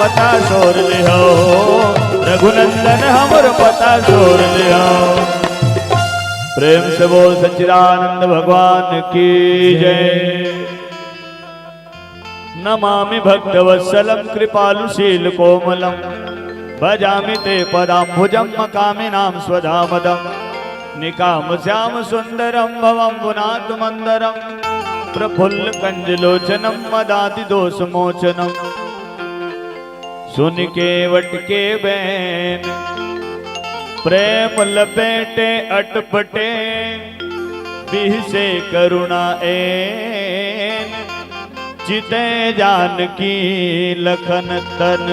पता छोड़ लियो रघुनंदन हमर पता छोड़ लियो। प्रेम से बोल सच्चिदानंद भगवान की जय। नमामि भक्तवत्सलं कृपालुशील कोमलं भजामि ते पदाम्बुजं मकामिनां स्वधामदं निकाम श्याम सुंदरं भवं पुनातु मंदरं प्रफुल्ल कंजलोचनं मदाति दोष मोचनं सुन के वट के बैन प्रेम लपेटे अटपटे बिह से करुणा एन चिते जानकी लखन तन।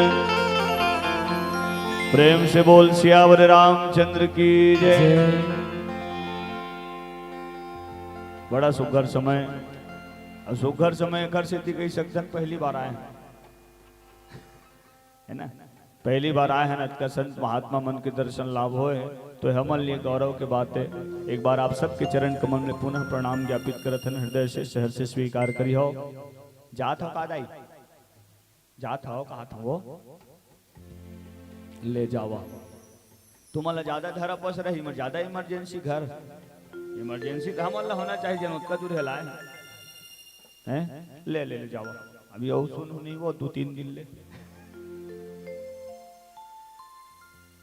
प्रेम से बोल सियावर रामचंद्र की जय। बड़ा सुघर समय, सुघर समय घर से कई सज्जन पहली बार आए हैं, है ना, पहली बार आए हैं। का संत महात्मा मन के दर्शन लाभ होए तो हमन लिए गौरव के बात है। एक बार आप सबके चरण कमल में पुनः प्रणाम ज्ञापित करत हैं, हृदय से शहर से स्वीकार करी हो। जात हो कादाई, जात हो कहा था वो ले जावा तुम्हारा ज्यादा धरा पस रही मर ज्यादा इमरजेंसी घर इमरजेंसी तो हमारा होना चाहिए जन उत्का दूर हिलाए हैं ले ले ले जावा। अभी और सुन नहीं वो 2-3 दिन ले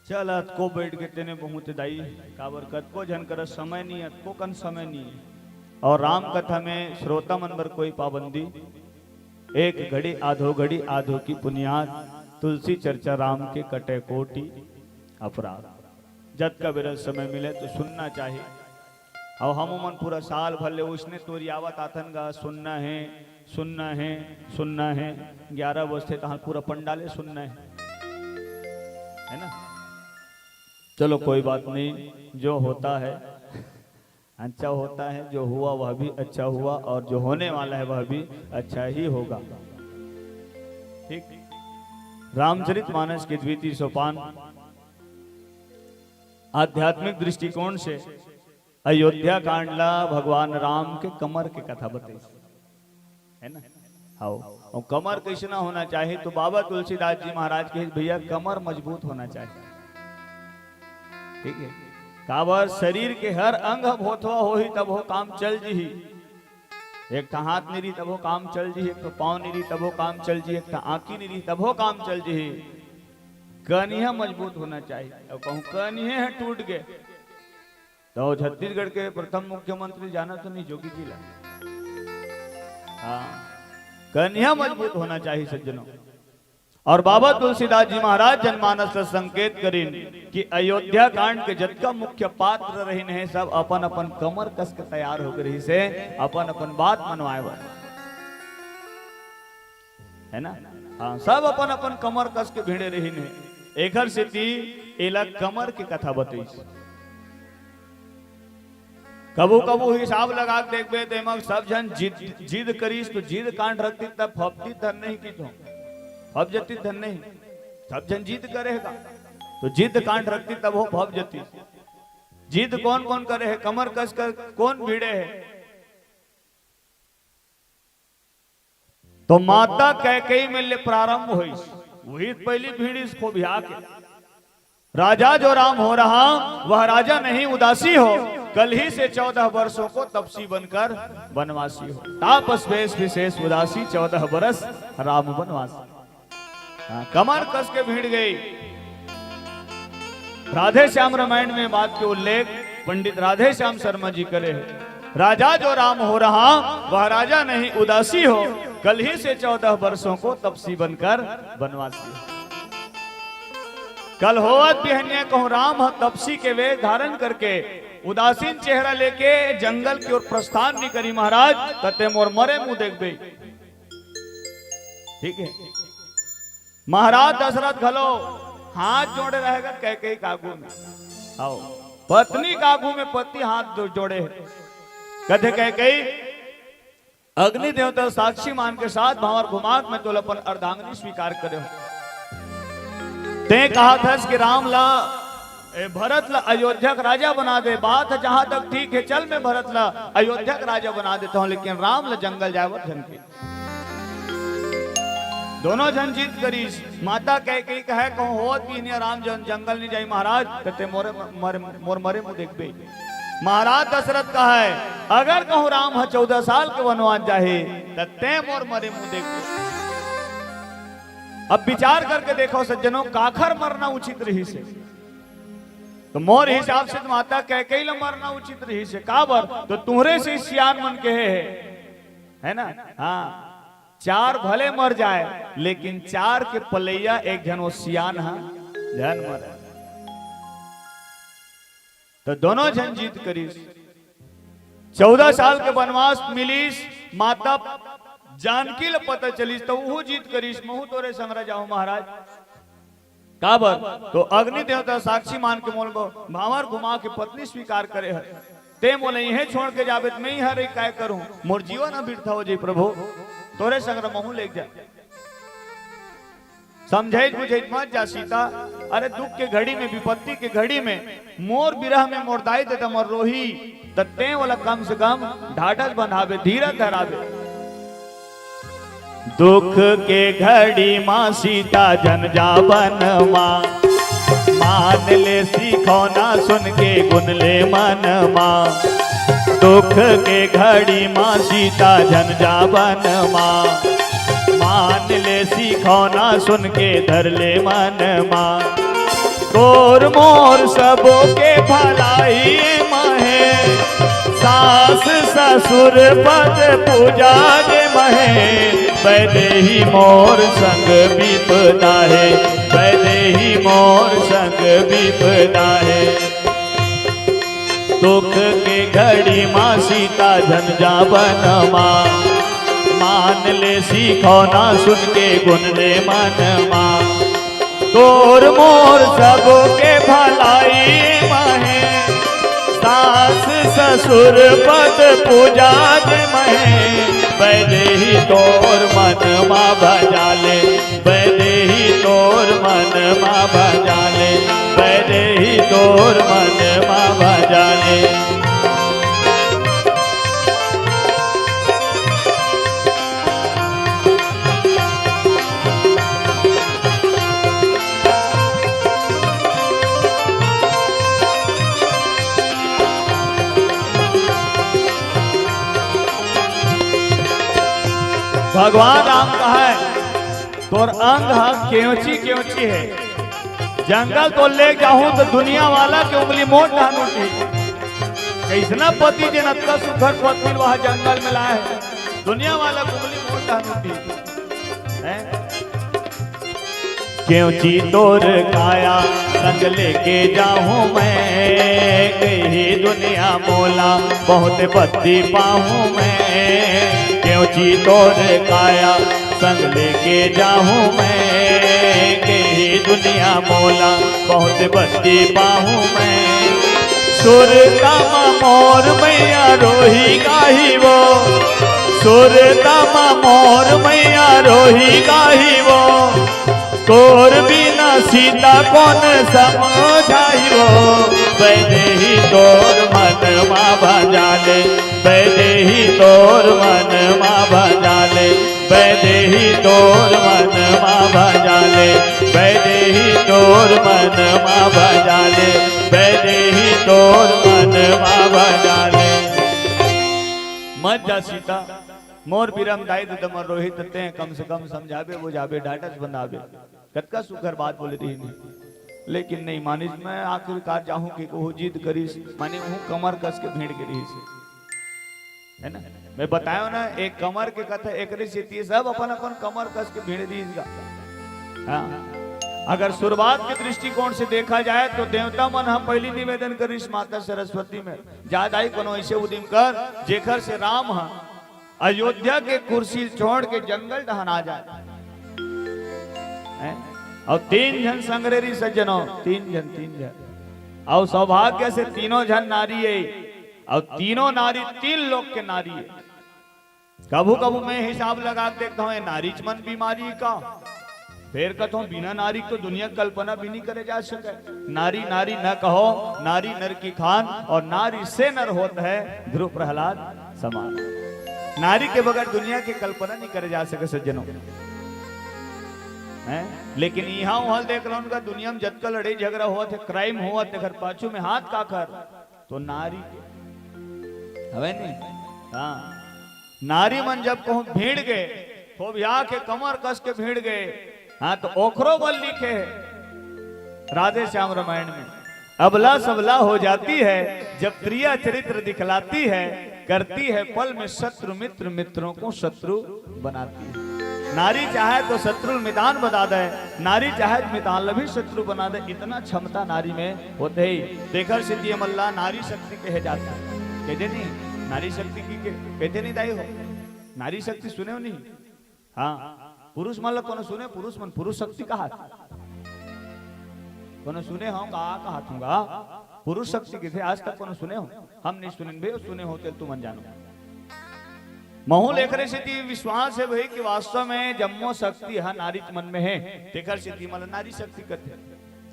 चल को बैठ के तेने बहुत दाई काबर कत को जन कर समय नहीं है को कन समय नहीं है। और राम कथा में श्रोता मन पर कोई पाबंदी एक घड़ी आधो की पुनियाद तुलसी चर्चा राम के कटे कोटि अपराध। जब का बिरज समय मिले तो सुनना चाहिए। और हम मन पूरा साल भर ले उसने तोरी आवत आथन गा सुनना है सुनना है सुनना है। 11 बजते तहाँ पूरा पंडाले सुनना है ना। चलो कोई बात नहीं, जो होता है अच्छा होता है, जो हुआ वह भी अच्छा हुआ और जो होने वाला है वह भी अच्छा ही होगा। ठीक। रामचरितमानस के द्वितीय सोपान आध्यात्मिक दृष्टिकोण से अयोध्या कांडला भगवान राम के कमर के कथा बताई है ना। आओ और कमर कैसे ना होना चाहिए तो बाबा तुलसीदास जी महाराज के भैया कमर मजबूत होना चाहिए। ठीक है, काबर शरीर के हर अंग भोथवा हो ही तब हो काम चल जी। एक हाथ नहीं रही तब हो काम चल जी, एक तो पाँव नहीं रही तब हो काम चल जी, एक आंखी नहीं रही तब हो काम चल जी। कनिया मजबूत होना चाहिए। अब कहूँ कनिये है टूट गए तो छत्तीसगढ़ के प्रथम मुख्यमंत्री जाना तो नहीं जोगी जी ला। हाँ, कनिया मजबूत होना चाहिए सज्जनों। और बाबा तुलसीदास जी महाराज जनमानस का संकेत करीन कि अयोध्या कांड के जतका मुख्य पात्र रहीन है सब अपन अपन कमर कस के तैयार हो गई से अपन अपन बात मनवाए है ना। हाँ, सब अपन अपन कमर कस के भिड़े रहीन है। एक स्थिति एला कमर की कथा बताई। कबू कबू हिसाब लगा देखबे तो सब जन जिद करीस तो जिद कांड रखती तब फपती धन नहीं की तो भव जती धन नहीं। सब जन जीत करेगा तो जिद कांड रखती तब हो भव जती। जिद कौन कौन करे है, कमर कस कर कौन भिड़े है तो माता कैकेयी में ले प्रारंभ हुई। वही पहली भीड़ी को बिहा के राजा जो राम हो रहा वह राजा नहीं उदासी हो, कल ही से 14 वर्षों को तपसी बनकर वनवासी हो। तापस वेश विशेष उदासी 14 बरस राम वनवासी। कमर कस के भीड़ गई। राधे श्याम रामायण में बात के उल्लेख पंडित राधे श्याम शर्मा जी करे है। राजा जो राम हो रहा वह राजा नहीं उदासी हो, कल ही से 14 वर्षों को तपसी बनकर वनवासी हो। कल होवत बिहन्य कहूं राम तपसी के वेश धारण करके उदासीन चेहरा लेके जंगल की ओर प्रस्थान नहीं करी महाराज तते मोर मरे मुंह देख गई। ठीक है, महाराज दशरथ घलो हाथ जोड़े रहेगा कैकेयी कागू में। आओ पत्नी कागू में पति हाथ जोड़े कहते कैकेयी अग्नि देवता साक्षी मान के साथ भावर घुमाक में तो अपन अर्धांगिनी स्वीकार करे हो। ते कहा था कि राम ला भरत ला अयोध्या का राजा बना दे। बात है जहां तक ठीक है, चल मैं भरत ला अयोध्या का राजा बना देता हूं, लेकिन राम ला जंगल जाए वो झनके दोनों जन जीत करीस। माता कह के कहे कहूँ हो तीन राम जंगल नहीं जाई महाराज ते मोर मरे मुँह देख बे। महाराज दशरथ का है अगर कहूँ राम 14 साल के वनवास जाहे ते मोर मरे मुँह देख बे। अब विचार करके देखो सज्जनों काखर मरना उचित रही से तो मोर हिसाब से माता कह के ही मरना उचित रही से काबर तो तुम्हारे से सियान मन के है ना। हाँ 4 भले मर जाए लेकिन 4 के पलैया एक जन वो सियान है जन मर तो दोनों जन जीत करीस। 14 साल के वनवास मिलीस माता जानकी ल पता चलीस तो वो जीत करीस महू तोरे संग जाओ महाराज काबर तो अग्नि देवता साक्षी मान के मोल भावर घुमा के पत्नी स्वीकार करे है ते मोले यही छोड़ के जावे मैं ही हर एक काय करूं मोर जीवन बिरथा हो जी प्रभु तोरे संग महू ले जा समझे बुझे मत जा सीता। अरे दुख के घड़ी में विपत्ति के घड़ी में मोर विरह में मोर दाई देता मोर रोही तत्ते वाला कम से कम ढाढ़स बंधावे धीरज धरावे। दुख के घड़ी माँ सीता जन जावन माँ मान ले सीखो ना सुन के गुन ले मन माँ। दुख के घड़ी माँ सीता जन जावन माँ मान ले सीखो ना सुन के धर ले मन माँ। तोर मोर सबों के भलाई महे सास ससुर पद पूजा जे महे पहले ही मोर संग विपदा है पहले ही मोर संग विपदा है। दुख के घड़ी माँ सीता जन जावन माँ मान ले सीखो ना सुन के गुन ले मन माँ। तोर मोर सबों के भलाई महे सास ससुर पद पूजा महे पहले ही तोर मन माँ भजा ले पहले ही तोर मन माँ भजा ले पहले ही तोर मन माँ भजा ले। भगवान राम का है तोर अंग केवची केवची है जंगल तो ले जाऊं तो दुनिया वाला के उंगली मोट ढानूटी कैसना पति जे नत्ता सुखर पत्नी वहां जंगल में लाए है दुनिया वाला के उंगली मोट ढानूटी है। केवची तोर काया संग लेके जाऊं मैं कही दुनिया मोला बहुत पत्ती पाऊं मैं। क्योंकि तोर काया संग लेके जाऊं मैं कही दुनिया मोला बहुत बत्ती पाऊं मैं। सुर तमा मोर मैया रोही गाही वो सुर तमा मोर मैया रोही गाही वो तोर बिना सीता कौन समझाई वो। पहले ही तोर मन माँ भजा ले पहले ही तोर मन माँ भजा ले पहले ही तोर मन माँ भजा ले पहले ही तोर मन माँ भजा ले पहले ही तोर मन माँ भजा ले। मत जा सीता मोर बिरम दाई दमर रोहित ते कम से कम समझावे बुझावे ढाढ़स बंधावे कतका सुखर बात बोले रही नहीं लेकिन नहीं मानिस मैं आखिरकार जाऊं कि वो जीत करीस माने हूं कमर कस के भीड़ के रही है ना। मैं बताया ना एक कमर के कथा एक स्थिति सब अपन अपन कमर कस के भीड़ दीजिएगा। हाँ अगर शुरुआत के दृष्टिकोण से देखा जाए तो देवता मन हम पहली निवेदन करीस माता सरस्वती में ज्यादा ही कोनो ऐसे उदिम कर जेखर से राम है अयोध्या के कुर्सी छोड़ के जंगल ढहना जाए और 3 जन संग्रेरी सज्जनों 3 जन और सौभाग्य से तीनों जन नारी है और तीनों नारी 3 लोग के नारी है। कभू कभू मैं हिसाब लगा देखता हूँ नारी मन बीमारी का फिर कहता हूँ बिना नारी तो दुनिया कल्पना भी नहीं करे जा सके। नारी नारी न कहो नारी नर की खान और नारी से नर होता है ध्रुव प्रहलाद समान। नारी के बगैर दुनिया की कल्पना नहीं करे जा सके सज्जनों। हैं, लेकिन यहाँ वहां देख रहा उनका दुनिया में जतका लड़ाई झगड़ा हुआ थे, क्राइम हुआ थे, घर पाछू में हाथ का कर तो नारी हवे नहीं। हाँ, नारी मन जब कहूं भीड़ गए तो ब्याह के कमर कस के भीड़ गए। हाँ, तो ओखरो बल लिखे है राधे श्याम रामायण में, अबला सबला हो जाती है जब प्रिया चरित्र दिखलाती है, करती है पल में शत्रु मित्र, मित्रों को शत्रु बनाती है। नारी चाहे तो शत्रु मितान बता दे, नारी चाहे तो मितान भी शत्रु बना दे, इतना क्षमता नारी में होते ही। देखकर सिद्धि मल्ला नारी शक्ति कहे जाता है, कहते नहीं नारी शक्ति की कहते नहीं दाई हो, नारी शक्ति सुने हो नहीं। हाँ, पुरुष मान लो कौन सुने, पुरुष मन पुरुष शक्ति कहा कौन सुने हो, कहा दूंगा पुरुष शक्ति किसे आज तक कौन सुने हो, हम नहीं सुने भाई, सुने होते तुम अनजानो। महू लेकर सिद्धि विश्वास है भाई कि वास्तव में जम्मो शक्ति है नारी मन में है। देखकर सिद्धि मतलब नारी शक्ति करते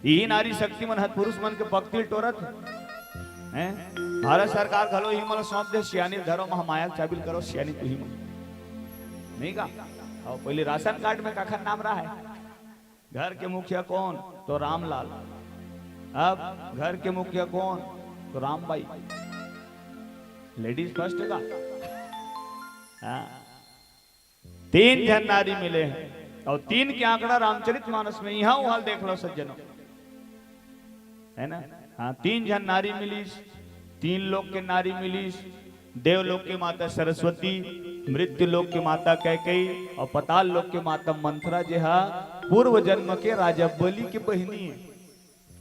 यही नारी शक्ति मन है, पुरुष मन के पक्ति टोरत है। भारत सरकार घलो ही मतलब सौंप दे, सियानी धरो महामाया चाबिल करो, सियानी तू ही मन नहीं का। और पहले राशन कार्ड में काखर नाम रहा है, घर के मुखिया कौन तो रामलाल, अब घर के मुखिया कौन तो रामबाई, लेडीज फर्स्ट का। हाँ, 3 जन नारी मिले हैं और 3 के आंकड़ा रामचरितमानस में यहाँ वहां देख लो सज्जनों, है ना। हाँ, 3 जन नारी मिली, 3 लोक के नारी मिली, देवलोक की माता सरस्वती, मृत्यु लोक की माता कैकेयी और पताल लोक की माता मंथरा, जो है पूर्व जन्म के राजा बलि की बहिनी है।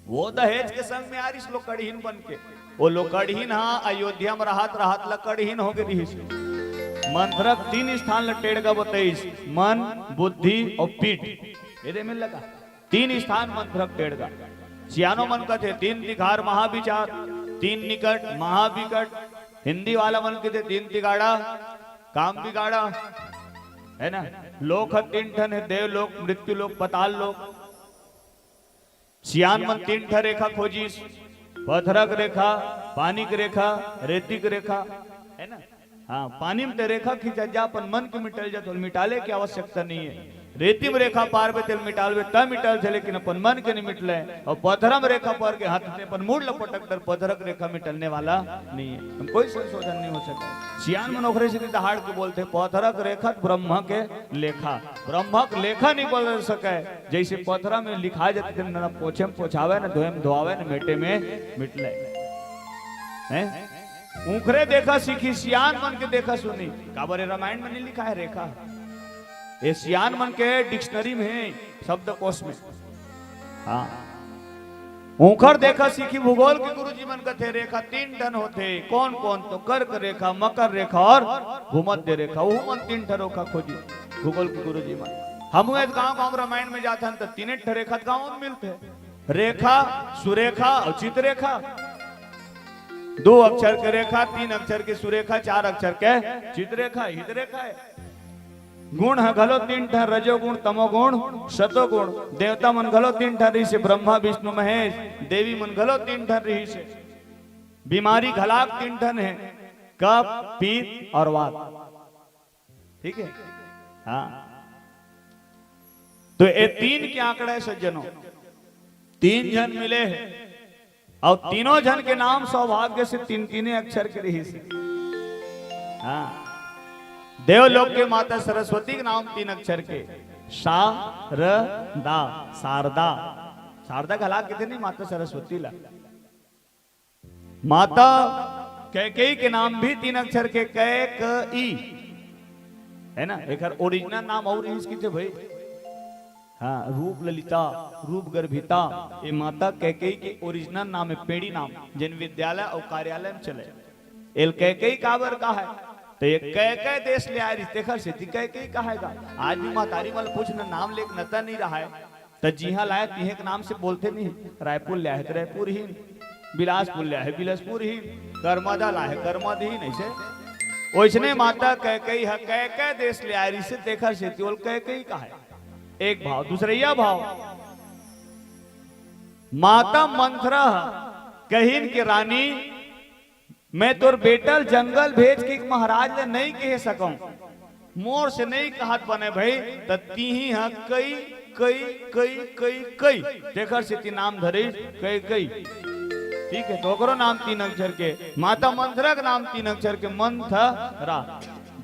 वो दहेज के संग में आरिस लोकड़हीन बन के, वो लोकड़हीन हाँ अयोध्या में राहत लकड़हीन हो गई। मंथरा 3 स्थान लटेड़ का बताइस, मन बुद्धि और पीठ, ये मिल लगा 3 स्थान मंथरा टेड़ का। सियानो मन का थे 3 दिखार महाविचार, 3 निकट महाविकट, हिंदी वाला मन के थे 3 तिगाड़ा काम बिगाड़ा, है ना। लोक 3 ठन है, देवलोक मृत्यु लोक पताल लोक। सियान मन 3 ठन रेखा खोजिस, पत्थरक रेखा, पानी की रेखा, रेती की रेखा, है ना। हाँ, पानी में रेखा खींचा जा अपन मन के मिटल जा तो मिटाले की आवश्यकता नहीं है। रेती में रेखा पार पे तेल मिटालवे तब मिटल थे, लेकिन अपन मन के नहीं मिटले। और पत्थर में रेखा पार के हाथ से अपन मूड लपटक कर पत्थरक रेखा मिटलने वाला नहीं है, कोई संशोधन नहीं हो सकता। सियान मनोखरे से दहाड़ के बोलते पत्थरक रेखा ब्रह्म के लेखा, ब्रह्मक लेखा नहीं बोल सके। जैसे पत्थरा में लिखा जाते न पोछे में पोछावे न धोए में धोआवे न मेटे में मिटले। ऊखरे देखा सीखी, सियान मन के देखा सुनी, काबरे रामायण में नहीं लिखा है रेखा, ये सियान मन के डिक्शनरी में है, शब्दकोश में। हाँ, ऊखर देखा सीखी, भूगोल के गुरुजी मन का थे रेखा 3 टन होते, कौन कौन तो कर्क रेखा, मकर रेखा और भूमध्य रेखा, वो मन 3 ठन रेखा खोजी भूगोल के गुरुजी मन। हम गांव रामायण में जाते हैं तो 3 ठन रेखा गांव में मिलते, रेखा सुरेखा और चित्ररेखा। 2 अक्षर के रेखा, 3 अक्षर की सुरेखा, 4 अक्षर के चित्ररेखा, हितरेखा है। गुण है घलो 3 ठन, रजोगुण तमोगुण सतोगुण। देवता मन घलो 3 ठन रही से, ब्रह्मा विष्णु महेश, देवी मन घलो 3 ठन रही से। बीमारी घलाक 3 ठन है, कफ पीत और वात, ठीक है। हाँ, तो ये 3 के आंकड़ा है सज्जनों, 3 जन मिले हैं और तीनों जन के नाम सौभाग्य से 3 अक्षर के रही से। हाँ, देवलोक के माता सरस्वती के नाम 3 अक्षर के, शारदा, शारदा, शारदा का लाभ कितने माता सरस्वती ला। माता कैकेयी के नाम भी 3 अक्षर के, कैकेयी, है ना। एक ओरिजिनल नाम और इसकी थे भाई। हाँ, रूप ललिता, रूप गर्भिता, ये माता कैकेयी के ओरिजिनल नाम है, पेड़ी नाम, जिन विद्यालय और कार्यालय में चले। एल कैकेयी काबर का है तो ये कै देश ले आए देखा से कैकेयी कहेगा। आज भी मातारी वाल पूछ न नाम लेक नता नहीं रहा है, तो जीहा लाए तीहे के नाम से बोलते नहीं। रायपुर लिया है तो रायपुर ही, बिलासपुर लिया है बिलासपुर ही, करमदा ला है करमद ही नहीं से। वैसने माता कैकेयी है, कै देश ले आए से देखा से कैकेयी का है। एक भाव, दूसरा भाव, माता मंथरा कहीन की रानी, मैं तोर बेटल जंगल भेज के महाराज ने नहीं कह सकूं, मोर से नहीं कहत बने भाई, ती ही कई कई कई कई कई तेखर से ती नाम धरे कई कई। ठीक है, तो ओकरो नाम 3 अक्षर के। माता मंथरा के नाम 3 अक्षर के मंथरा।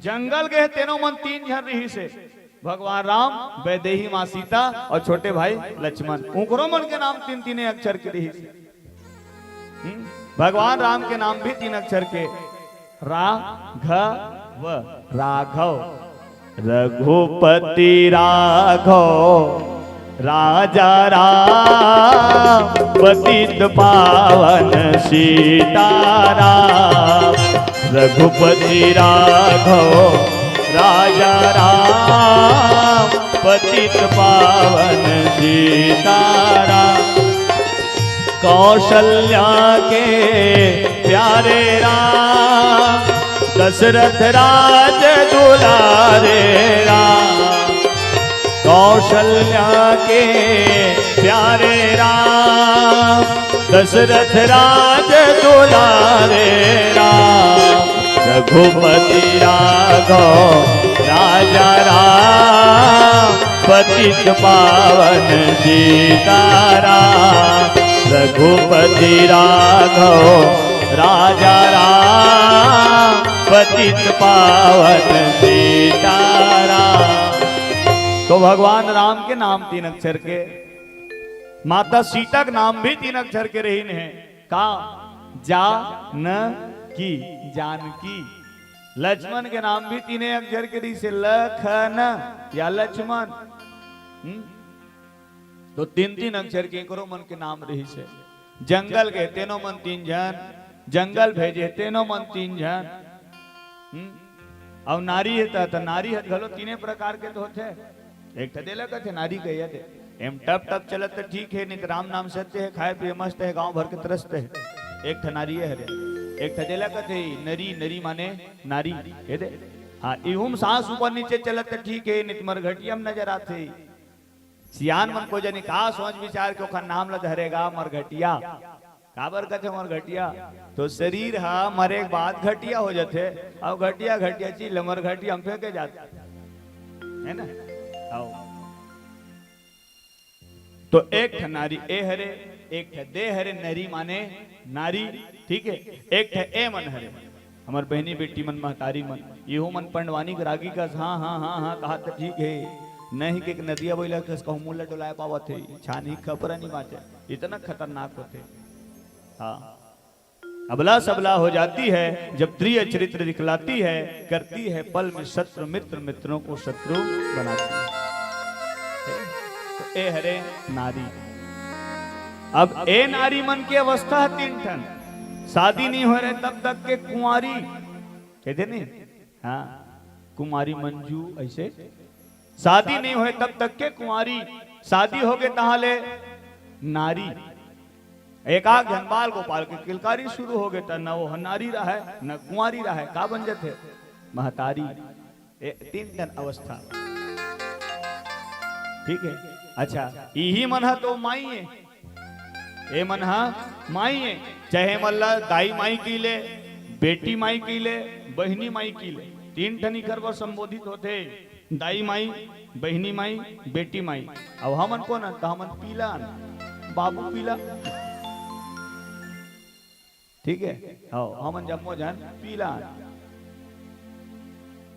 जंगल गए तेनो मन 3 जन रही से, भगवान राम, वैदेही माँ सीता और छोटे भाई लक्ष्मण। उकरो मन के नाम 3 अक्षर के रही से। भगवान राम के नाम भी 3 अक्षर के, राघव, राघव, रघुपति राघव, राजा राम, पतित पावन सीताराम। रघुपति राघव, राजा राम, पतित पावन सीताराम। कौशल्या के प्यारे राम, दशरथ राज दुलारे राम। कौशल्या के प्यारे राम, दशरथ राज दुलारे राम। रघुपति राघव, राजा राम, पतित पावन सीताराम। रघुपति राघव, राजा राम, पतित पावन सीताराम। तो भगवान राम के नाम 3 अक्षर के, माता सीता के नाम भी 3 अक्षर के रही है। का जानकी, जानकी। लक्ष्मण के नाम भी 3 अक्षर के रही से, लखन या लक्ष्मण। तो 3 अक्षर के करो मन के नाम रही से। जंगल गए तेनो मन 3 जन, जंगल भेजे तेनो मन 3 जन। अब नारी है तो नारी है घलो 3 प्रकार के तो होते। एक ठदेला कहते नारी कहिए थे, एम टप टप चलत तो ठीक है, नहीं तो राम नाम सत्य है, खाए पिए मस्त है, गांव भर के तरसत है। एक ठनारी है रे। एक ठदेला कहते नरी, नरी माने नारी है दे। हाँ, इहुम सांस ऊपर नीचे चलत तो ठीक है, नहीं तो मरघटियम नजर आते। सियान मन को जनी का सोच विचार के ओखा नाम ल धरेगा मरघटिया। काबर कथे मरघटिया, तो शरीर हा मरे के बाद घटिया हो जाते। अब घटिया घटिया चीज मरघटिया हम फेंके जाते है ना। आओ तो एक ठ नारी ए हरे, एक ठ दे हरे, नरी माने नारी। ठीक है, एक ठ ए मन हरे, हमार बहनी बेटी मन, महतारी मन, इहो मन पंडवानी के रागी का हाँ हाँ हाँ हाँ कहा तो ठीक है। नहीं कि नदिया बोला कहूँ मुल्ला डोलाए पावत है, छानी खपरा नहीं बाटे, इतना खतरनाक होते। हाँ, अबला सबला हो जाती है जब प्रिय चरित्र दिखलाती है, करती है पल में शत्रु मित्र, मित्रों को शत्रु बनाती है। तो ए हरे नारी। अब ए नारी मन की अवस्था है 3 ठन। शादी नहीं हो रहे तब तक के कुंवारी कहते नहीं। हाँ, कुमारी मंजू ऐसे। शादी नहीं हुए तब तक के कुंवारी, शादी हो गए तहाले नारी। एक आग जनबाल गोपाल के किलकारी शुरू हो गए तो न वो नारी रहा है न कुंवारी रहा है, का बन जाते महतारी। 3 जन अवस्था। ठीक है, अच्छा यही मन है तो माई है, ए मन है माई है। चाहे मल्ला दाई माई की ले, बेटी माई की ले, बहनी माई की ले, 3 ठनी कर वो संबोधित होते। दाई माई, बहनी माई, बेटी माई। अब हमन कौन है तो हमन पीला, बाबू पीला। ठीक है, आओ हमन जम्मो जान पीला।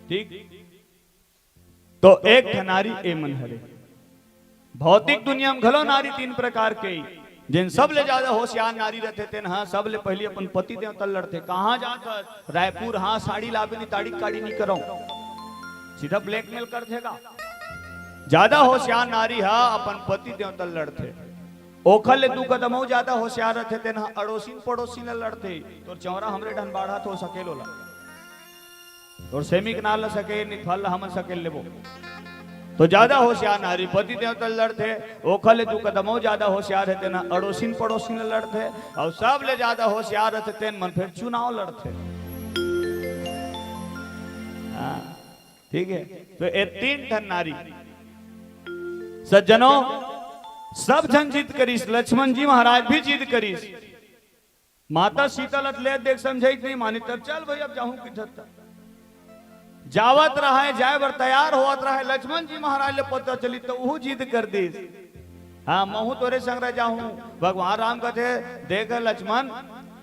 ठीक, तो एक नारी ए मन हरे। भौतिक दुनिया में घलो नारी 3 प्रकार के, जिन सब ले ज्यादा होशियार नारी रहते थे। हाँ, सब ले पहले अपन पति देवता लड़ते। कहाँ जाकर रायपुर, हाँ साड़ी लाबे नहीं, ताड़ी काड़ी नहीं करो, सीधा ब्लैकमेल कर देगा। ज्यादा होशियार नारी हा अपन पति देवता लड़ते। ओखल 2 कदम ज्यादा होशियार रहते थे ना, अड़ोसी पड़ोसी न लड़ते। तो चौरा हमरे ढन बाढ़ा तो सकेलो ला, और सेमी के नाल सके निफल हमन सकेल लेबो। तो ज्यादा होशियार नारी पति देवता लड़ते। ओखल 2 कदम ज्यादा होशियार रहते ना, अड़ोसी पड़ोसी न लड़ते। और सब ले ज्यादा होशियार रहते थे मन फिर चुनाव लड़ते। हाँ, ठीक है, तो ये 3 ठन नारी। सज्जनों, सब जन जीत करीस, लक्ष्मण जी महाराज भी जीत करीस। माता सीता लत ले देख समझे नहीं मानी, तब चल भाई अब जाऊं कि जावत रहे जाए बर तैयार होवत रहे लक्ष्मण जी महाराज ले पता चली तो वो जिद कर दी। हाँ महू तोरे संग रह जाऊं। भगवान राम कहते देख लक्ष्मण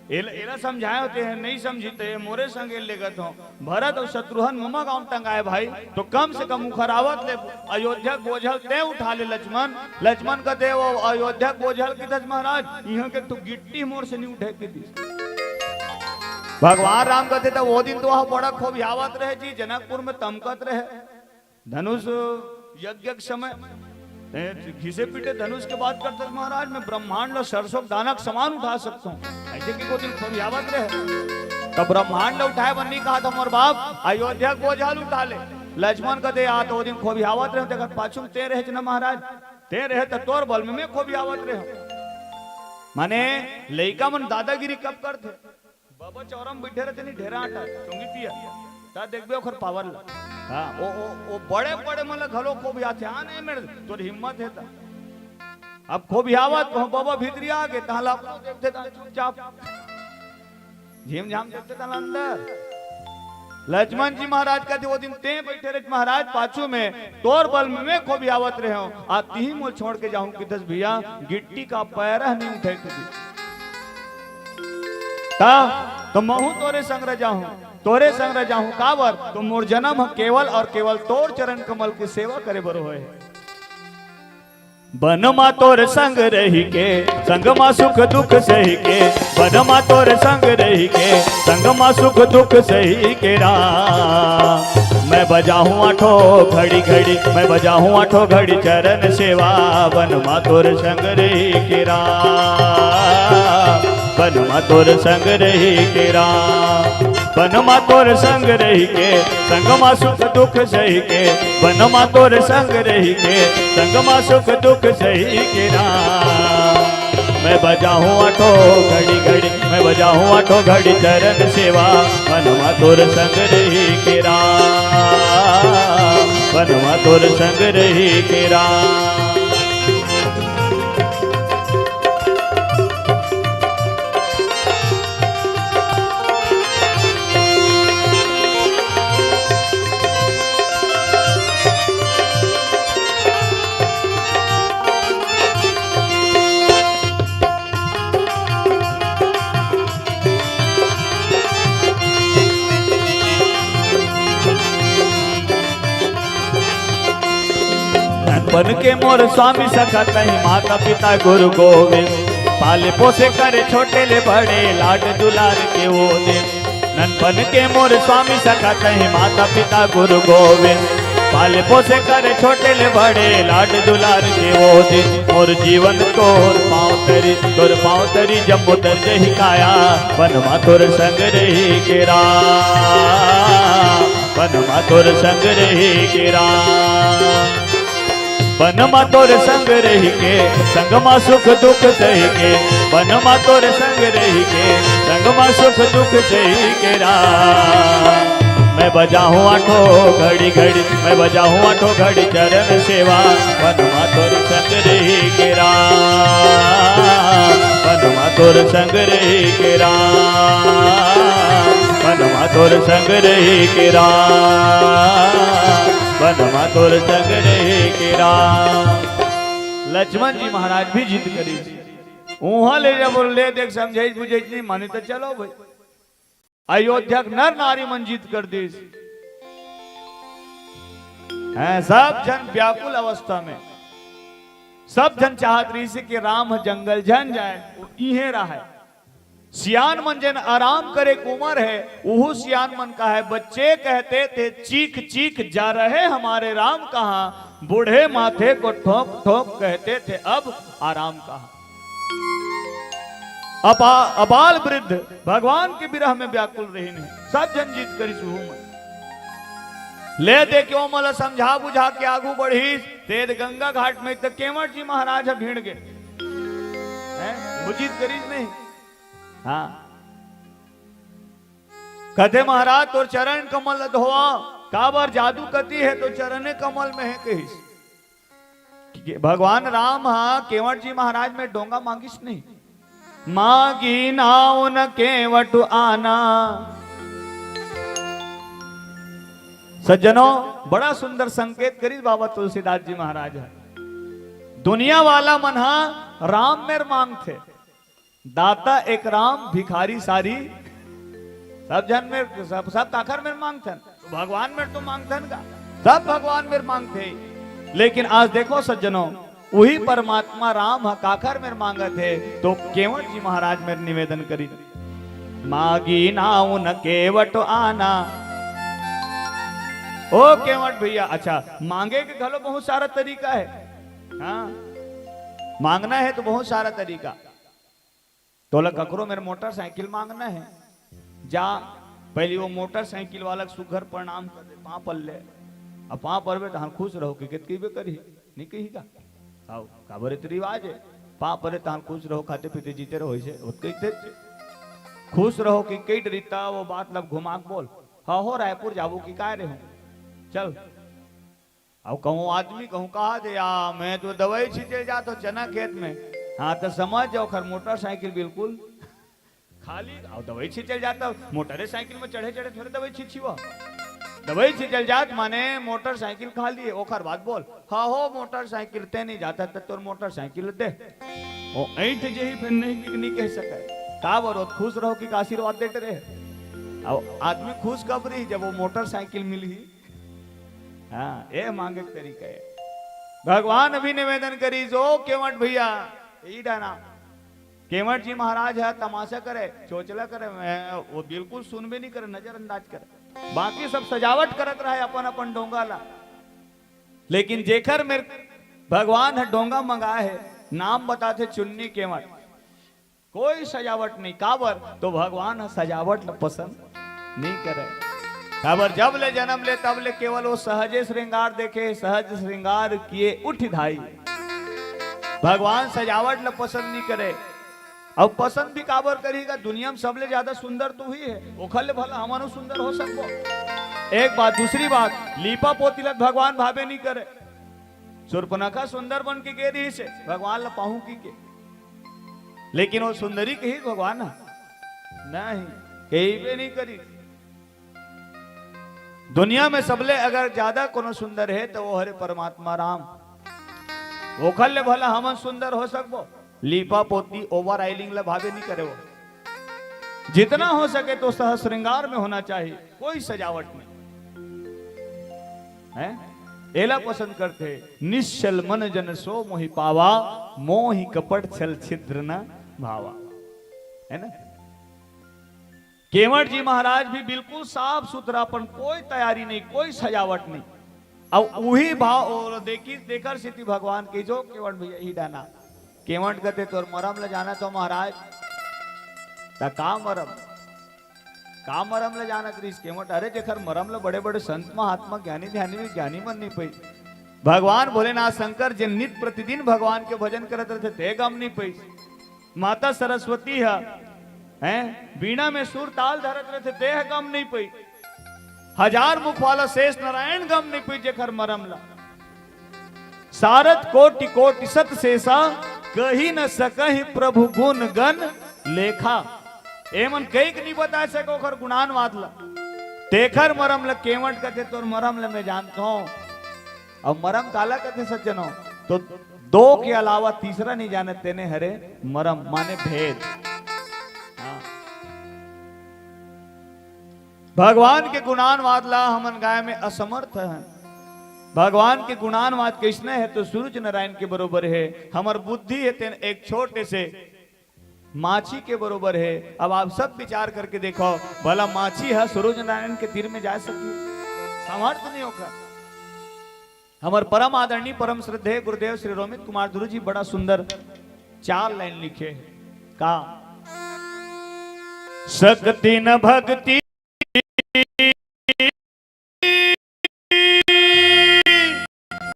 एला समझाए होते हैं नहीं समझते मोरे संग लेगत हो। भरत और शत्रुघ्न ममा गांव टंगाए भाई तो कम से कम उखरावत ले अयोध्या बोझल ते उठा ले लक्ष्मण। लक्ष्मण कहते वो अयोध्या बोझल की दस महाराज यहाँ के तू गिट्टी मोर से नहीं उठे के दी। भगवान राम कहते तो वो दिन तो वह बड़ा खूब यावत रहे जी जनकपुर में तमकत रहे धनुष यज्ञ के समय घिसे पीटे धनुष के बात करते महाराज मैं ब्रह्मांड और सरसों दाना का समान उठा सकता हूँ ऐसे कि वो दिन खूब यावत रहे। तो ब्रह्मांड उठाए बन्नी कहा था मोर बाप अयोध्या बोझल उठा ले। लक्ष्मण कहते आ तो वो दिन खूब यावत रहे देखा पाछू ते रहे ना महाराज ते रहे तो तोर बल में मैं खूब यावत रहे। माने लइका मन दादागिरी कब करते बाबा चौरम बैठे रहते नहीं ढेरा आटा चुंगी पिया ता देखबे ओखर पावर ला। हां ओ बड़े बड़े मतलब घलो को भी आते हां नहीं मेरे तोर हिम्मत है ता अब को भी आवत हो बाबा भीतरी आ गए ताला देखते ता चुपचाप झीम झाम देखते ता अंदर। लक्ष्मण जी महाराज कहते वो दिन ते बैठे रहे महाराज पाछू में तोर बल में मैं को भी आवत रहे हूं आती ही मोल छोड़ के जाऊं कि दस भैया गिट्टी का पैर नहीं उठे कभी ता तो महू तोरे संग रह जाऊं काबर तो मोर जन्म केवल और केवल तोर चरण कमल की सेवा करे बरो होए। बनमा तोर संग रही के संगमा सुख दुख सही के बनमा तोर संग रही के संगमा सुख दुख सही के राम। मैं बजाऊं आठो घड़ी घड़ी मैं बजाऊं आठो घड़ी चरण सेवा बनमा तोर संग रही के राम। बनमा तोर संग रही के राम बनमा तोर संग रही के संगमा सुख दुख सही के बनमा तोर संग रही के संगमा सुख दुख सही के राम। मैं बजाऊं आठो घड़ी घड़ी मैं बजाऊं आठो घड़ी चरण सेवा बनमा तोर संग रही के राम। बनमा तोर संग रही के राम। बन के मोर स्वामी सखा कहीं माता पिता गुरु गोविंद पाले पोसे करे छोटे ले बड़े लाड दुलार के वो दिन। नन बन के मोर स्वामी सखा कहीं माता पिता गुरु गोविंद पाले पोसे करे छोटे ले बड़े लाड दुलार के वो दिन। मोर जीवन तोर पाँव तरी जम्बो तर जही काया बनमा तोर संग रही के राम। बनमा तोर संग रही के राम। बनमा तोर संग रही के संगमा सुख दुख सही के बनमा तोर संग रही के संगमा सुख दुख सही के राम। मैं बजाऊं आठो घड़ी घड़ी मैं बजाऊं आठो घड़ी चरण सेवा बनमा तोर संग रही के राम। बनमा तोर संग रही के राम। बनमा तोर संग रही के राम। बनमा तोर संग रही के राम। लक्ष्मण जी महाराज भी जिद करी वहां ले जब ले देख समझे बुझे नहीं माने तो चलो भाई अयोध्या नर नारी मन जिद कर दी है। सब जन व्याकुल अवस्था में सब जन चाहत रही से कि राम जंगल जन जाए इहे रहा है। सियान मन जन आराम करे उमर है वो सियान मन का है। बच्चे कहते थे चीख चीख जा रहे हमारे राम कहाँ बूढ़े माथे को ठोक ठोक कहते थे अब आराम कहाँ। अबाल वृद्ध भगवान के विरह में व्याकुल रही नहीं। सब जन जीत करी सुहूमत ले दे क्यों मला समझा बुझा के आगू बढ़ी तेज गंगा घाट में तो केवट जी महाराज भीड़ गए वो जीत करी नहीं। हाँ कहते महाराज तो चरण कमल धोआ काबर जादू कती है तो चरण कमल में है कही। भगवान राम हाँ केवट जी महाराज में डोंगा मांगिस नहीं मांगी नाउन केवट आना सज्जनों बड़ा सुंदर संकेत करी बाबा तुलसीदास जी महाराज है। दुनिया वाला मनहा राम मेर मांग थे, दाता एक राम भिखारी सारी, सब जन में सब ताखर में मांगथन, तो भगवान में तो मांगथन का, सब भगवान में मांगते। लेकिन आज देखो सज्जनों, वही परमात्मा राम काखर में मांगा थे, तो केवट जी महाराज में निवेदन करी, मागी नाउ न केवट आना। ओ केवट भैया, अच्छा मांगे के घलो बहुत सारा तरीका है, हाँ मांगना है तो बहुत सारा तरीका। तो ककरो मेरे मोटरसाइकिल मांगना है, जा पहले वो मोटरसाइकिल वाला सुघर प्रणाम कर दे, पाँ पर ले, अब पाँ पर बे तहां खुश रहो कि कितकी बे करी नहीं कही का, आओ काबर तो रिवाज है, पाँ पर तहां खुश रहो, खाते पीते जीते रहो, ऐसे कहते खुश रहो कि कई डरीता वो बात लब घुमा बोल, हाँ हो रायपुर जाबू की काय रहे हो, चल अब कहूँ आदमी कहूँ कहा दे या मैं तो दवाई छींचे जाता चना खेत में, हाँ तो समझ जाओ खर मोटरसाइकिल बिल्कुल खाली, और दवाई छींचल जाता, मोटरसाइकिल में चढ़े चढ़े थोड़े दवाई छींची हुआ, दवाई छींचल जात माने मोटरसाइकिल खाली है, ओखर बात बोल, हाँ हो मोटरसाइकिल ते नहीं जाता तो तोर मोटरसाइकिल दे, ओ ऐठ जे फिर नहीं कह सके, का बरो खुश रहो कि आशीर्वाद देते रहे। अब आदमी खुश कब रही जब वो मोटरसाइकिल मिली, हाँ ये मांगे तरीका है। भगवान अभी निवेदन करी जो केवट भैया यही डाना, केवट जी महाराज है तमाशा करे चोचला करे, वो बिल्कुल सुन भी नहीं करे, नजरअंदाज करे, बाकी सब सजावट करत रहे अपन अपन डोंगा ला, लेकिन जेकर मेरे भगवान है डोंगा मंगाए है, नाम बताते चुन्नी केवट, कोई सजावट नहीं, काबर तो भगवान है सजावट पसंद नहीं करे, काबर जब ले जन्म ले तब ले केवल वो सहजे श्रृंगार देखे, सहज श्रृंगार किए उठ धाई, भगवान सजावट ल पसंद नहीं करे। अब पसंद भी काबर करेगा, दुनिया में सबले ज्यादा सुंदर तो ही है, ओखल भला हमारो सुंदर हो सको, एक बात। दूसरी बात, लीपा पोतीलत भगवान भावे नहीं करे, सुर्पनखा सुंदर बन के गे रही से भगवान ला पाहू की के, लेकिन वो सुंदरी के ही भगवान नहीं कही भी नहीं करी। दुनिया में सबले अगर ज्यादा कोनो सुंदर है तो वो हरे परमात्मा राम, ओखल भला हमन सुंदर हो सकबो, लीपा पोती ओवर आइलिंग ला भावे नहीं करे, वो जितना हो सके तो सह श्रृंगार में होना चाहिए, कोई सजावट नहीं है, एला पसंद करते। निश्चल मन जन सो मोहि पावा, मोहि कपट छल छिद्र न भावा, है ना। केवट जी महाराज भी बिल्कुल साफ सुथरापन, कोई तैयारी नहीं, कोई सजावट नहीं, अब वही भाव और देखकर स्थिति भगवान की जो केवट भैया ही डाना, केवट कहते तो मरम ले जाना तो महाराज का मरम ले जाना करीस केवट, अरे जेखर मरम ले बड़े बड़े संत महात्मा ज्ञानी ध्यानी में ज्ञानी मन नहीं पई, भगवान भोलेनाथ शंकर जिन नित्य प्रतिदिन भगवान के भजन करते थे ते गम नहीं पई, माता सरस्वती है बीणा में सुर ताल धरत रहे थे देह गम नहीं पई, हजार मुख वाला शेष नारायण गम नहीं पई जेखर मरम ला, सारद कोटि कोटि सत शेषा कही न सकहि प्रभु गुण गण लेखा, एमन कई नहीं बता सको ओखर गुणान वादला, तेखर मरम ल केवट कथे तोर मरम ल मैं जानता हूं, अब मरम काला कथे सज्जनों, तो दो के अलावा तीसरा नहीं जाने तेने हरे मरम माने भेद। हाँ। भगवान के गुणान वादला हमन गाय में असमर्थ है, भगवान के गुणानवाद कृष्ण है तो सूरज नारायण के बरोबर है, हमार बुद्धि है तेन एक छोटे से माछी के बरोबर है। अब आप सब विचार करके देखो, भला माछी है सूरज नारायण के तीर में जा सकी, समर्थ नहीं होगा। हमार परम आदरणीय परम श्रद्धेय गुरुदेव श्री रोमित कुमार ध्रुव जी बड़ा सुंदर 4 लाइन लिखे का, शक्ति न भक्ति